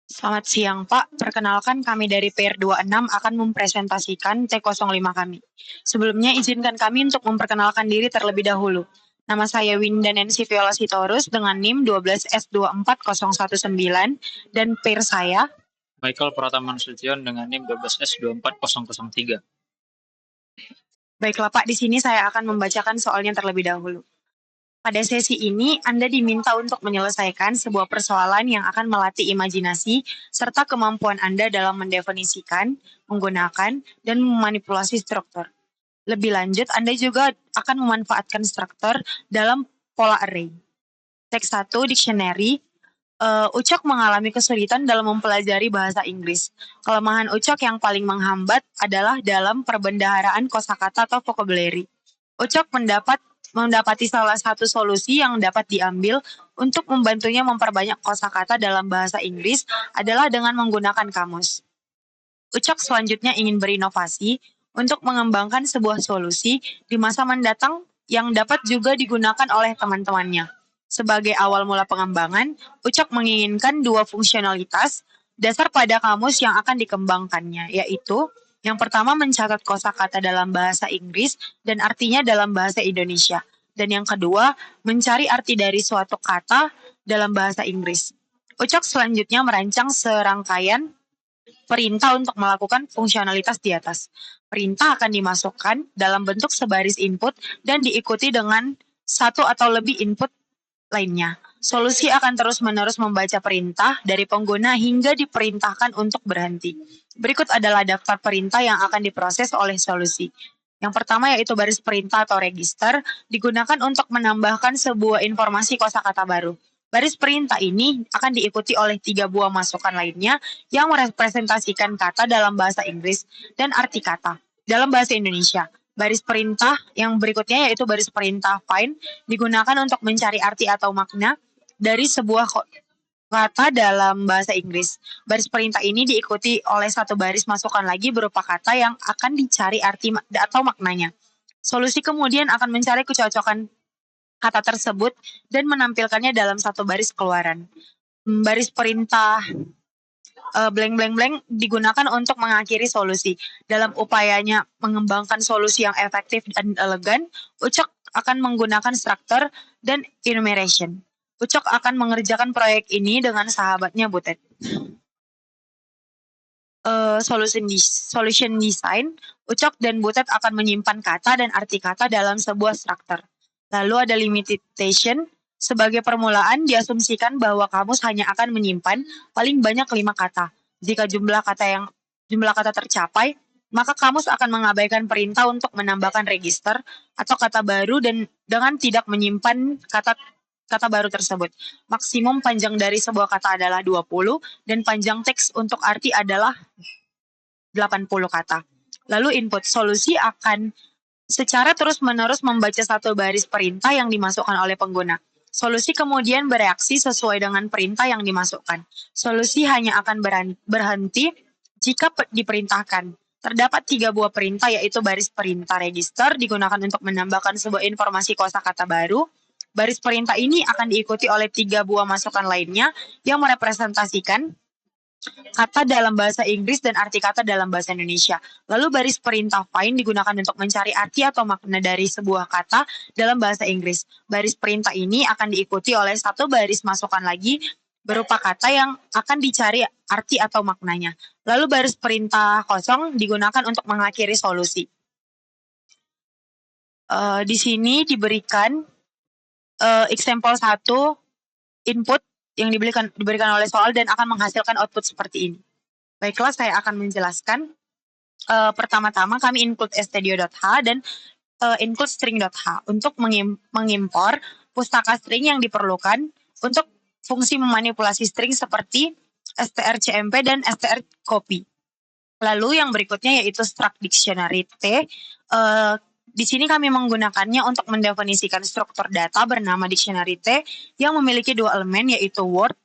Selamat siang, Pak. Perkenalkan kami dari PR26 akan mempresentasikan T05 kami. Sebelumnya izinkan kami untuk memperkenalkan diri terlebih dahulu. Nama saya Winda Nancy Viola Sitorus dengan NIM 12S24019 dan peer saya. Michael Pratama Nasution dengan NIM 12S24003. Baiklah Pak, di sini saya akan membacakan soalnya terlebih dahulu. Pada sesi ini, Anda diminta untuk menyelesaikan sebuah persoalan yang akan melatih imajinasi serta kemampuan Anda dalam mendefinisikan, menggunakan, dan memanipulasi struktur. Lebih lanjut, Anda juga akan memanfaatkan struktur dalam pola array. Teks 1, dictionary. Ucok mengalami kesulitan dalam mempelajari bahasa Inggris. Kelemahan Ucok yang paling menghambat adalah dalam perbendaharaan kosakata atau vocabulary. Ucok mendapati salah satu solusi yang dapat diambil untuk membantunya memperbanyak kosakata dalam bahasa Inggris adalah dengan menggunakan kamus. Ucok selanjutnya ingin berinovasi untuk mengembangkan sebuah solusi di masa mendatang yang dapat juga digunakan oleh teman-temannya. Sebagai awal mula pengembangan, Ucok menginginkan dua fungsionalitas dasar pada kamus yang akan dikembangkannya, yaitu yang pertama mencatat kosakata dalam bahasa Inggris dan artinya dalam bahasa Indonesia. Dan yang kedua, mencari arti dari suatu kata dalam bahasa Inggris. Ucok selanjutnya merancang serangkaian perintah untuk melakukan fungsionalitas di atas. Perintah akan dimasukkan dalam bentuk sebaris input dan diikuti dengan satu atau lebih input lainnya. Solusi akan terus-menerus membaca perintah dari pengguna hingga diperintahkan untuk berhenti. Berikut adalah daftar perintah yang akan diproses oleh solusi. Yang pertama yaitu baris perintah atau register, digunakan untuk menambahkan sebuah informasi kosakata baru. Baris perintah ini akan diikuti oleh 3 buah masukan lainnya yang merepresentasikan kata dalam bahasa Inggris dan arti kata dalam bahasa Indonesia. Baris perintah yang berikutnya yaitu baris perintah find digunakan untuk mencari arti atau makna dari sebuah kata dalam bahasa Inggris. Baris perintah ini diikuti oleh satu baris masukan lagi berupa kata yang akan dicari arti atau maknanya. Solusi kemudian akan mencari kecocokan kata tersebut dan menampilkannya dalam satu baris keluaran. Baris perintah blank blank blank digunakan untuk mengakhiri solusi. Dalam upayanya mengembangkan solusi yang efektif dan elegan, Ucok akan menggunakan struktur dan enumeration. Ucok akan mengerjakan proyek ini dengan sahabatnya Butet. Solution design, Ucok dan Butet akan menyimpan kata dan arti kata dalam sebuah struktur. Lalu ada limitation. Sebagai permulaan, diasumsikan bahwa kamus hanya akan menyimpan paling banyak 5 kata. Jika jumlah kata tercapai, maka kamus akan mengabaikan perintah untuk menambahkan register atau kata baru dan dengan tidak menyimpan kata baru tersebut. Maksimum panjang dari sebuah kata adalah 20 dan panjang teks untuk arti adalah 80 kata. Lalu input solusi akan secara terus-menerus membaca satu baris perintah yang dimasukkan oleh pengguna. Solusi kemudian bereaksi sesuai dengan perintah yang dimasukkan. Solusi hanya akan berhenti jika diperintahkan. Terdapat 3 buah perintah yaitu baris perintah register digunakan untuk menambahkan sebuah informasi kosakata baru. Baris perintah ini akan diikuti oleh 3 buah masukan lainnya yang merepresentasikan kata dalam bahasa Inggris dan arti kata dalam bahasa Indonesia. Lalu baris perintah find digunakan untuk mencari arti atau makna dari sebuah kata dalam bahasa Inggris. Baris perintah ini akan diikuti oleh satu baris masukan lagi berupa kata yang akan dicari arti atau maknanya. Lalu baris perintah kosong digunakan untuk mengakhiri solusi. Di sini diberikan example 1 input yang diberikan oleh soal dan akan menghasilkan output seperti ini. Baiklah, saya akan menjelaskan. Pertama-tama kami include stdio.h dan include string.h untuk mengimpor pustaka string yang diperlukan untuk fungsi memanipulasi string seperti strcmp dan strcopy. Lalu yang berikutnya yaitu struct dictionary t. Di sini kami menggunakannya untuk mendefinisikan struktur data bernama dictionary T yang memiliki 2 elemen yaitu word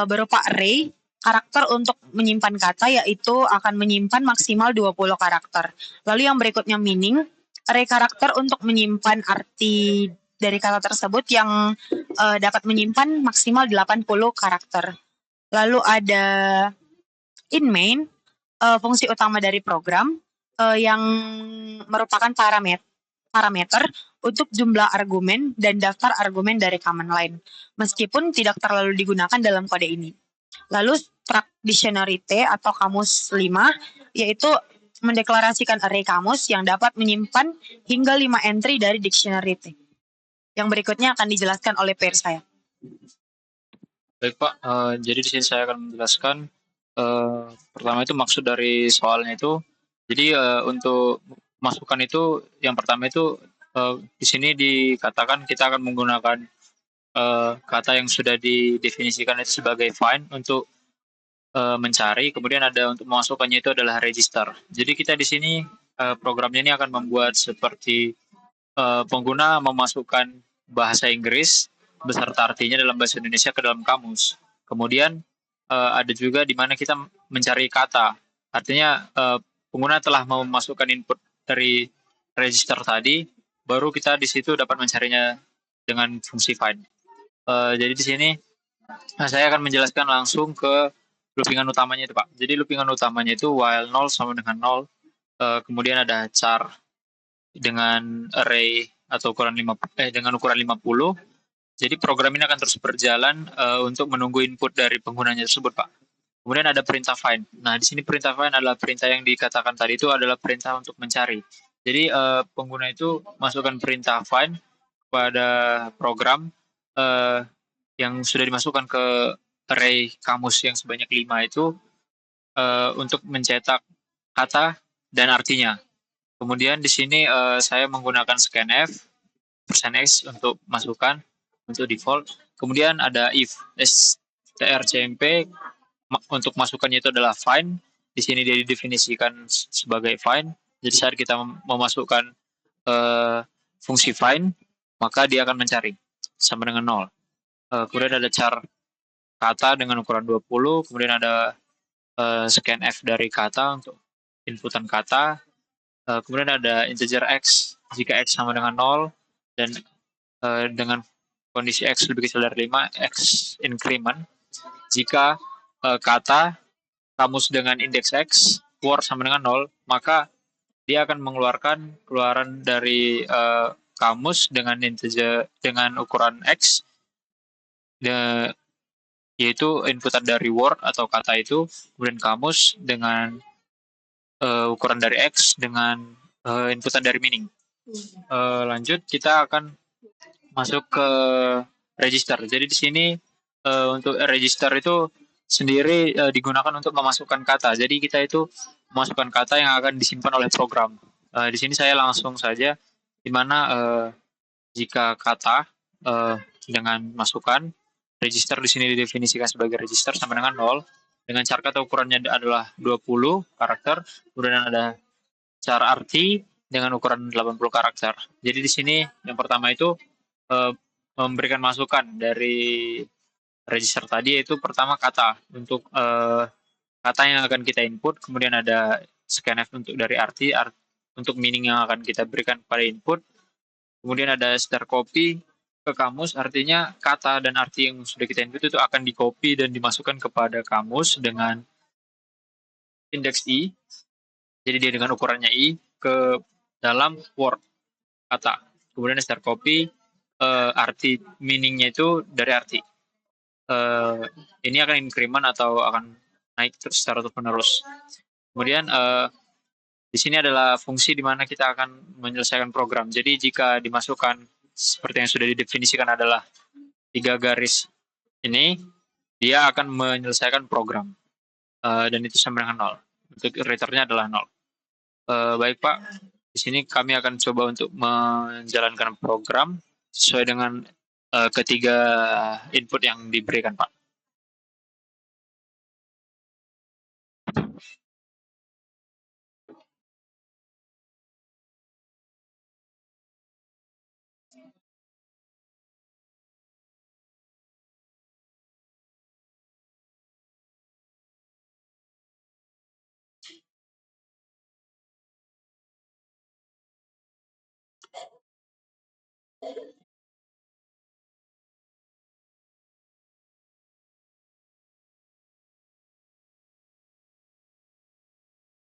berupa array, karakter untuk menyimpan kata yaitu akan menyimpan maksimal 20 karakter. Lalu yang berikutnya meaning, array karakter untuk menyimpan arti dari kata tersebut yang dapat menyimpan maksimal 80 karakter. Lalu ada in main, fungsi utama dari program yang merupakan parameter untuk jumlah argumen dan daftar argumen dari command line, meskipun tidak terlalu digunakan dalam kode ini. Lalu struct dictionary T atau kamus 5, yaitu mendeklarasikan array kamus yang dapat menyimpan hingga 5 entry dari dictionary T. Yang berikutnya akan dijelaskan oleh peer saya. Baik Pak, jadi di sini saya akan menjelaskan pertama itu maksud dari soalnya itu. Jadi untuk masukan itu yang pertama itu di sini dikatakan kita akan menggunakan kata yang sudah didefinisikan itu sebagai find untuk mencari, kemudian ada untuk memasukkannya itu adalah register. Jadi kita di sini programnya ini akan membuat seperti pengguna memasukkan bahasa Inggris beserta artinya dalam bahasa Indonesia ke dalam kamus. Kemudian ada juga di mana kita mencari kata. Artinya pengguna telah memasukkan input dari register tadi, baru kita di situ dapat mencarinya dengan fungsi find. Jadi di sini saya akan menjelaskan langsung ke loopingan utamanya itu Pak. Jadi loopingan utamanya itu while 0 sama dengan 0, kemudian ada char dengan array atau dengan ukuran 50. Jadi program ini akan terus berjalan untuk menunggu input dari penggunanya tersebut, Pak. Kemudian ada perintah find. Nah, di sini perintah find adalah perintah yang dikatakan tadi itu adalah perintah untuk mencari. Jadi pengguna itu masukkan perintah find pada program eh, yang sudah dimasukkan ke array kamus yang sebanyak 5 itu untuk mencetak kata dan artinya. Kemudian di sini saya menggunakan scanf %x untuk masukkan untuk default. Kemudian ada if strcmp untuk masukannya itu adalah find. Di sini dia didefinisikan sebagai find. Jadi saat kita memasukkan uh, fungsi find, maka dia akan mencari sama dengan 0. Kemudian ada char kata dengan ukuran 20, kemudian ada scanf dari kata untuk inputan kata, kemudian ada integer x jika x sama dengan 0, dan dengan kondisi x lebih kecil dari 5, x increment. Jika kata kamus dengan indeks x, word sama dengan 0, maka dia akan mengeluarkan keluaran dari kamus dengan integer dengan ukuran x, yaitu inputan dari word atau kata itu, kemudian kamus dengan ukuran dari x dengan inputan dari meaning. Lanjut kita akan masuk ke register. Jadi di sini untuk register itu sendiri digunakan untuk memasukkan kata. Jadi kita itu memasukkan kata yang akan disimpan oleh program. Di sini saya langsung saja di mana jika kata dengan masukan register di sini didefinisikan sebagai register sama dengan 0, dengan char kata ukurannya adalah 20 karakter, kemudian ada char arti dengan ukuran 80 karakter. Jadi di sini yang pertama itu eh, memberikan masukan dari register tadi, yaitu pertama kata untuk kata yang akan kita input, kemudian ada scanf untuk dari untuk meaning yang akan kita berikan pada input, kemudian ada star copy ke kamus, artinya kata dan arti yang sudah kita input itu akan di copy dan dimasukkan kepada kamus dengan indeks i, jadi dia dengan ukurannya i ke dalam word kata. Kemudian star copy arti meaningnya itu dari arti. Ini akan increment atau akan naik terus secara terus menerus. Kemudian di sini adalah fungsi di mana kita akan menyelesaikan program. Jadi jika dimasukkan seperti yang sudah didefinisikan adalah 3 garis ini, dia akan menyelesaikan program dan itu sama dengan 0. Untuk returnnya adalah 0. Baik Pak, di sini kami akan coba untuk menjalankan program sesuai dengan ketiga input yang diberikan Pak.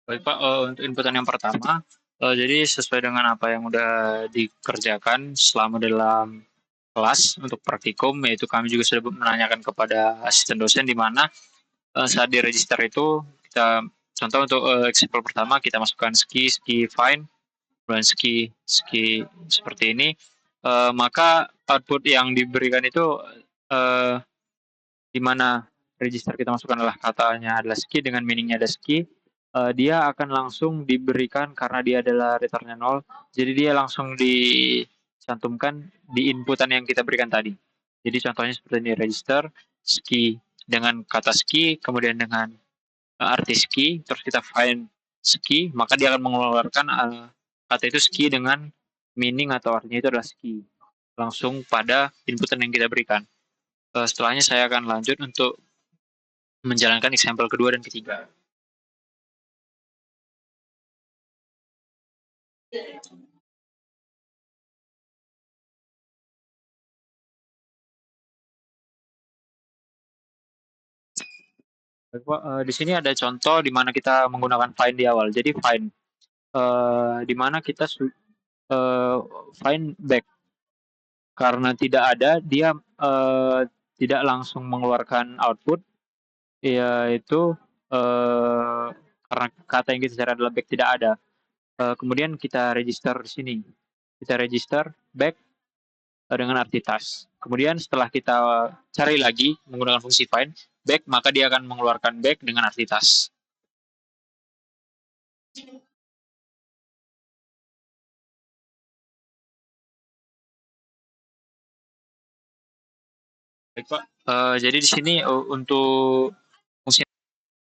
Baik Pak, untuk inputan yang pertama, jadi sesuai dengan apa yang udah dikerjakan selama dalam kelas untuk praktikum, yaitu kami juga sudah menanyakan kepada asisten dosen di mana saat di register itu kita contoh untuk example pertama kita masukkan ski, ski fine, kemudian ski, ski seperti ini, maka output yang diberikan itu eh, di mana register kita masukkan adalah katanya adalah ski dengan meaningnya ada ski, dia akan langsung diberikan karena dia adalah returnnya nol, jadi dia langsung dicantumkan di inputan yang kita berikan tadi. Jadi contohnya seperti ini, register ski dengan kata ski, kemudian dengan arti ski, terus kita find ski, maka dia akan mengeluarkan kata itu ski dengan meaning atau artinya itu adalah ski. Langsung pada inputan yang kita berikan. Setelahnya saya akan lanjut untuk menjalankan example kedua dan ketiga. Di sini ada contoh di mana kita menggunakan find di awal. Jadi find di mana kita uh, find back karena tidak ada dia tidak langsung mengeluarkan output, yaitu karena kata yang kita cari adalah back tidak ada. Kemudian kita register di sini. Kita register back dengan arti task. Kemudian setelah kita cari lagi menggunakan fungsi find back, maka dia akan mengeluarkan back dengan arti task. Baik Pak, jadi di sini untuk fungsi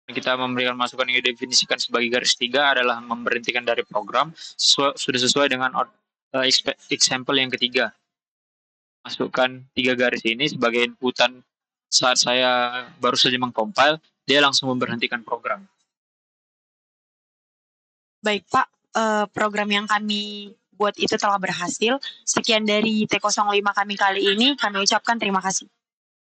yang kita memberikan masukan yang didefinisikan sebagai garis tiga adalah memberhentikan dari program sudah sesuai dengan example yang ketiga. Masukkan 3 garis ini sebagai inputan saat saya baru saja mengcompile, dia langsung memberhentikan program. Baik Pak, program yang kami buat itu telah berhasil. Sekian dari T05 kami kali ini, kami ucapkan terima kasih.